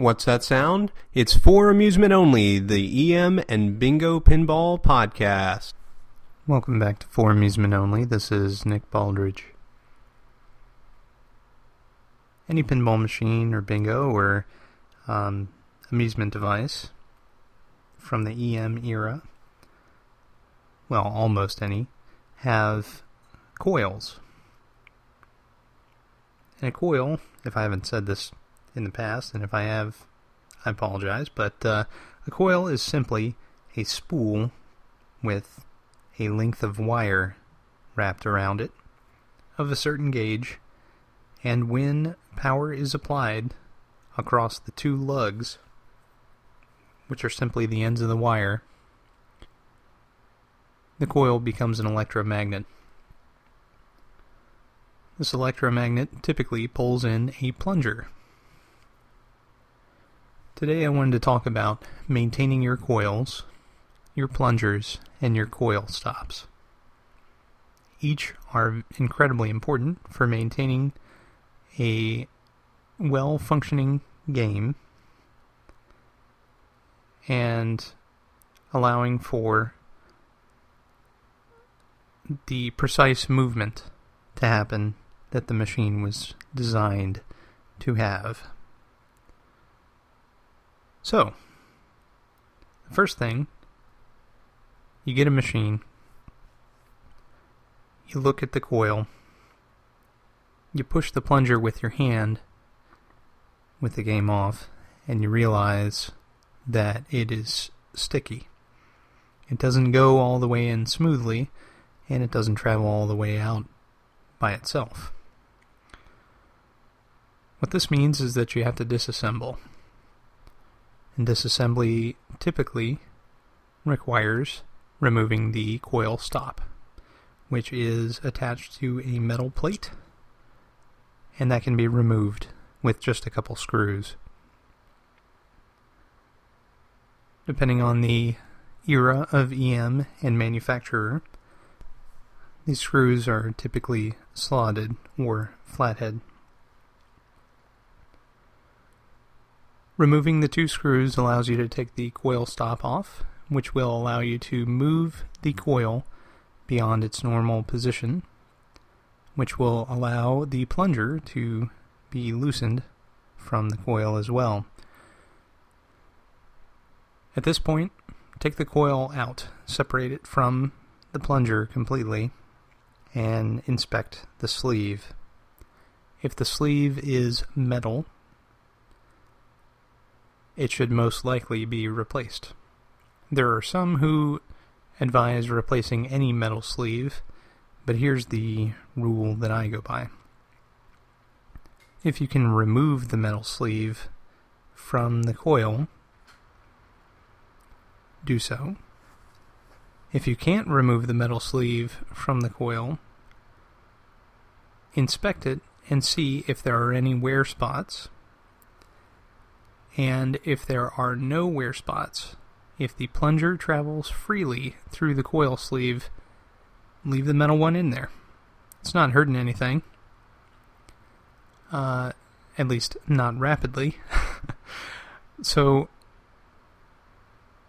What's that sound? It's for amusement only, the EM and Bingo Pinball Podcast. Welcome back to For Amusement Only. This is Nick Baldridge. Any pinball machine or bingo or amusement device from the EM era, well, almost any, have coils. And a coil, if I haven't said this in the past, and if I have, I apologize, but a coil is simply a spool with a length of wire wrapped around it of a certain gauge, and when power is applied across the two lugs, which are simply the ends of the wire, the coil becomes an electromagnet. This electromagnet typically pulls in a plunger. Today I wanted to talk about maintaining your coils, your plungers, and your coil stops. Each are incredibly important for maintaining a well-functioning game and allowing for the precise movement to happen that the machine was designed to have. So, the first thing, you get a machine, you look at the coil, you push the plunger with your hand with the game off, and you realize that it is sticky. It doesn't go all the way in smoothly, and it doesn't travel all the way out by itself. What this means is that you have to disassemble. And disassembly typically requires removing the coil stop, which is attached to a metal plate, and that can be removed with just a couple screws. Depending on the era of EM and manufacturer, these screws are typically slotted or flathead. Removing the two screws allows you to take the coil stop off, which will allow you to move the coil beyond its normal position, which will allow the plunger to be loosened from the coil as well. At this point, take the coil out, separate it from the plunger completely, and inspect the sleeve. If the sleeve is metal, it should most likely be replaced. There are some who advise replacing any metal sleeve, but here's the rule that I go by. If you can remove the metal sleeve from the coil, do so. If you can't remove the metal sleeve from the coil, inspect it and see if there are any wear spots. And if there are no wear spots, if the plunger travels freely through the coil sleeve, leave the metal one in there. It's not hurting anything. At least not rapidly. So,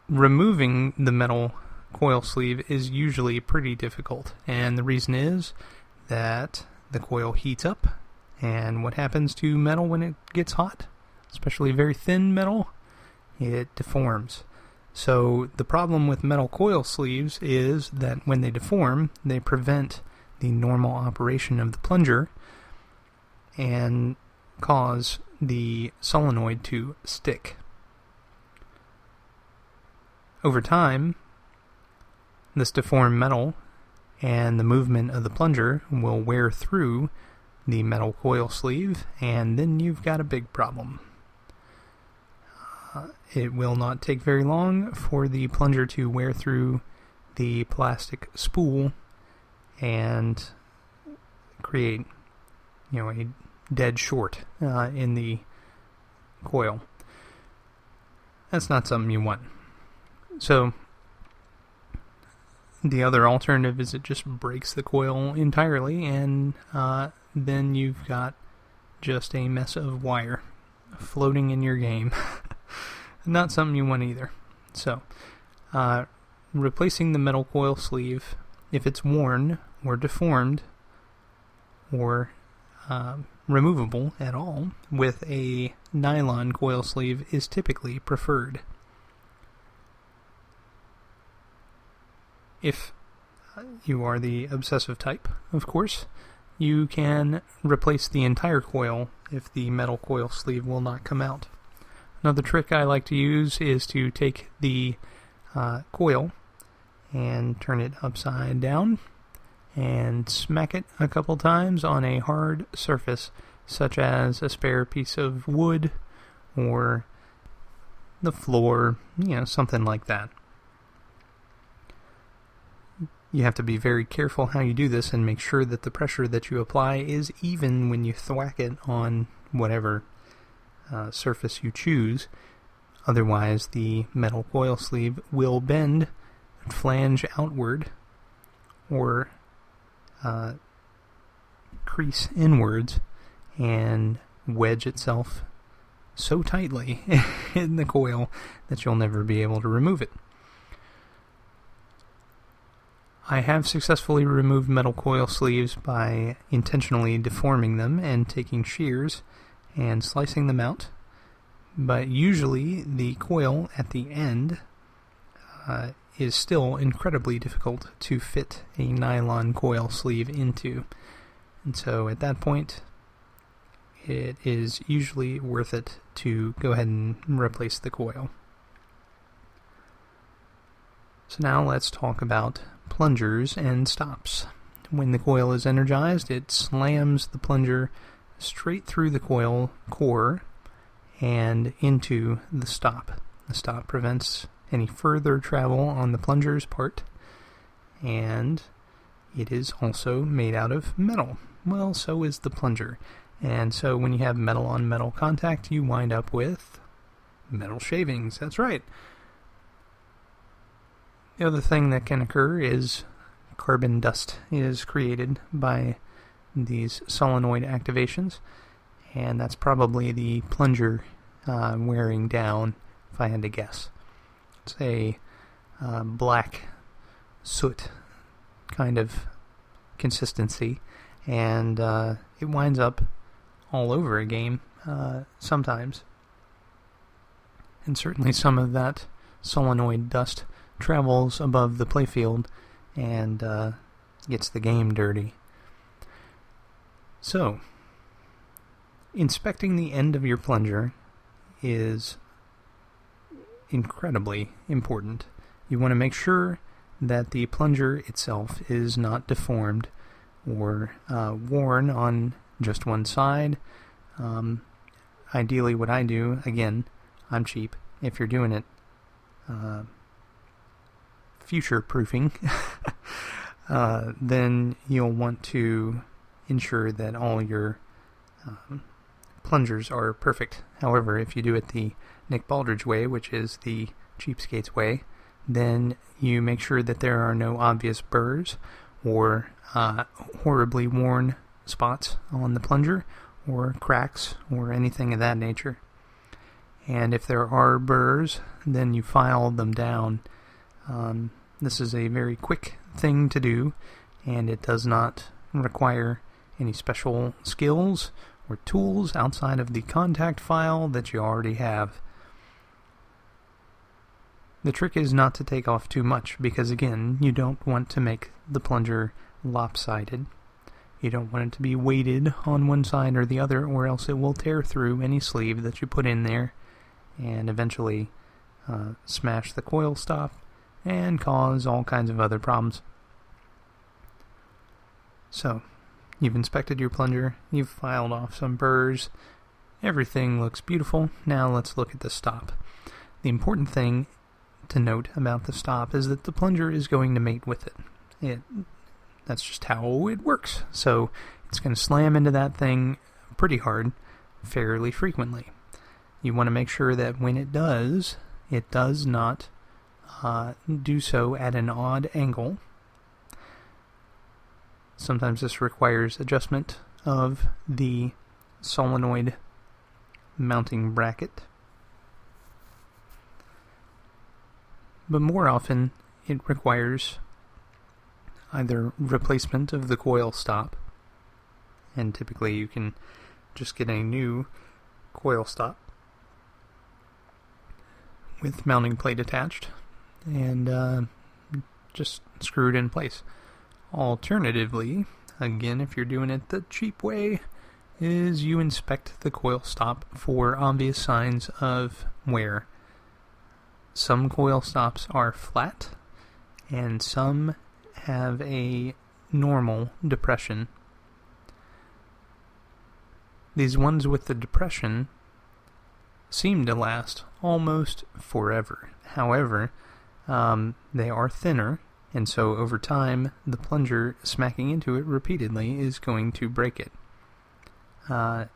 removing the metal coil sleeve is usually pretty difficult. And the reason is that the coil heats up. And what happens to metal when it gets hot? Especially very thin metal, it deforms. So the problem with metal coil sleeves is that when they deform, they prevent the normal operation of the plunger and cause the solenoid to stick. Over time, this deformed metal and the movement of the plunger will wear through the metal coil sleeve, and then you've got a big problem. It will not take very long for the plunger to wear through the plastic spool and create, a dead short in the coil. That's not something you want. So, the other alternative is it just breaks the coil entirely, and then you've got just a mess of wire floating in your game. Not something you want either. So, replacing the metal coil sleeve, if it's worn or deformed or removable at all, with a nylon coil sleeve is typically preferred. If you are the obsessive type, of course, you can replace the entire coil if the metal coil sleeve will not come out. Another trick I like to use is to take the coil and turn it upside down and smack it a couple times on a hard surface, such as a spare piece of wood or the floor, something like that. You have to be very careful how you do this and make sure that the pressure that you apply is even when you thwack it on whatever surface you choose. Otherwise, the metal coil sleeve will bend, flange outward, or crease inwards and wedge itself so tightly in the coil that you'll never be able to remove it. I have successfully removed metal coil sleeves by intentionally deforming them and taking shears and slicing them out, but usually the coil at the end is still incredibly difficult to fit a nylon coil sleeve into, and so at that point it is usually worth it to go ahead and replace the coil. So now let's talk about plungers and stops. When the coil is energized, it slams the plunger straight through the coil core and into the stop. The stop prevents any further travel on the plunger's part, and it is also made out of metal. Well, so is the plunger. And so when you have metal on metal contact, you wind up with metal shavings. That's right. The other thing that can occur is carbon dust is created by these solenoid activations, and that's probably the plunger wearing down, if I had to guess. It's a black soot kind of consistency, and it winds up all over a game sometimes. And certainly some of that solenoid dust travels above the playfield and gets the game dirty. So, inspecting the end of your plunger is incredibly important. You want to make sure that the plunger itself is not deformed or worn on just one side. Ideally, what I do, again, I'm cheap. If you're doing it future-proofing, then you'll want to ensure that all your plungers are perfect. However, if you do it the Nick Baldridge way, which is the cheapskate's way, then you make sure that there are no obvious burrs or horribly worn spots on the plunger or cracks or anything of that nature. And if there are burrs, then you file them down. This is a very quick thing to do, and it does not require any special skills or tools outside of the contact file that you already have. The trick is not to take off too much, because again, you don't want to make the plunger lopsided. You don't want it to be weighted on one side or the other, or else it will tear through any sleeve that you put in there and eventually smash the coil stop and cause all kinds of other problems. So, you've inspected your plunger, you've filed off some burrs, everything looks beautiful. Now let's look at the stop. The important thing to note about the stop is that the plunger is going to mate with it. That's just how it works. So it's going to slam into that thing pretty hard, fairly frequently. You want to make sure that when it does not do so at an odd angle. Sometimes this requires adjustment of the solenoid mounting bracket. But more often, it requires either replacement of the coil stop, and typically you can just get a new coil stop with mounting plate attached and just screwed in place. Alternatively, again, if you're doing it the cheap way, is you inspect the coil stop for obvious signs of wear. Some coil stops are flat, and some have a normal depression. These ones with the depression seem to last almost forever. However, they are thinner, and so over time, the plunger smacking into it repeatedly is going to break it. How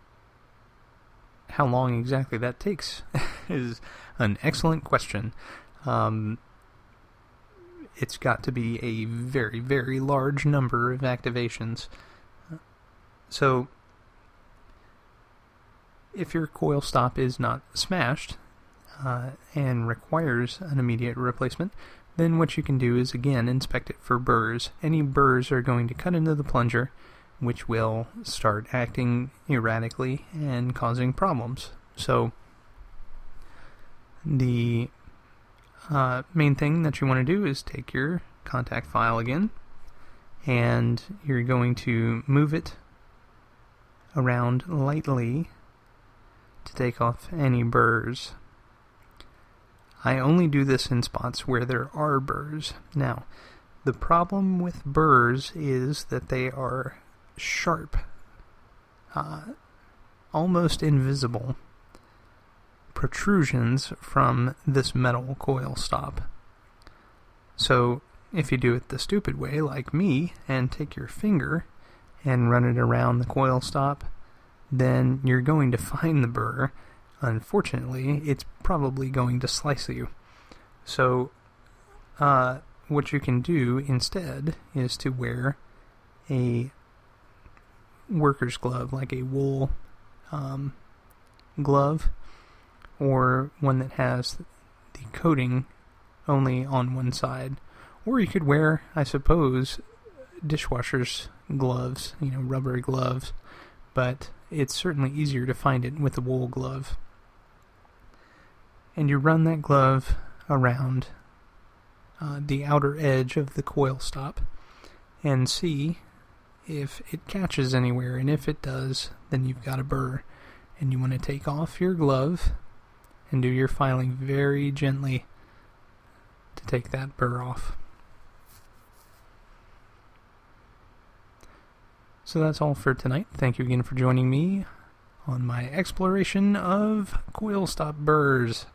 long exactly that takes is an excellent question. It's got to be a very, very large number of activations. So, if your coil stop is not smashed and requires an immediate replacement, then what you can do is, again, inspect it for burrs. Any burrs are going to cut into the plunger, which will start acting erratically and causing problems. So, the main thing that you want to do is take your contact file again, and you're going to move it around lightly to take off any burrs. I only do this in spots where there are burrs. Now, the problem with burrs is that they are sharp, almost invisible protrusions from this metal coil stop. So, if you do it the stupid way, like me, and take your finger and run it around the coil stop, then you're going to find the burr. Unfortunately, it's probably going to slice you. So, what you can do instead is to wear a worker's glove, like a wool glove, or one that has the coating only on one side. Or you could wear, I suppose, dishwasher's gloves, rubber gloves, but it's certainly easier to find it with a wool glove. And you run that glove around the outer edge of the coil stop and see if it catches anywhere, and if it does, then you've got a burr. And you want to take off your glove and do your filing very gently to take that burr off. So that's all for tonight. Thank you again for joining me on my exploration of coil stop burrs.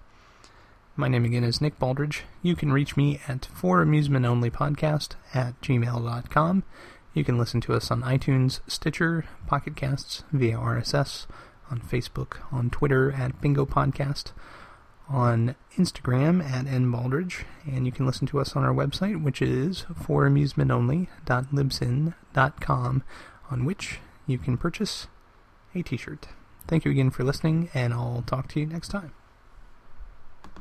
My name again is Nick Baldridge. You can reach me at foramusementonlypodcast@gmail.com. You can listen to us on iTunes, Stitcher, Pocket Casts, via RSS, on Facebook, on Twitter at Bingo Podcast, on Instagram at nbaldridge, and you can listen to us on our website, which is foramusementonly.libsyn.com, on which you can purchase a t-shirt. Thank you again for listening, and I'll talk to you next time.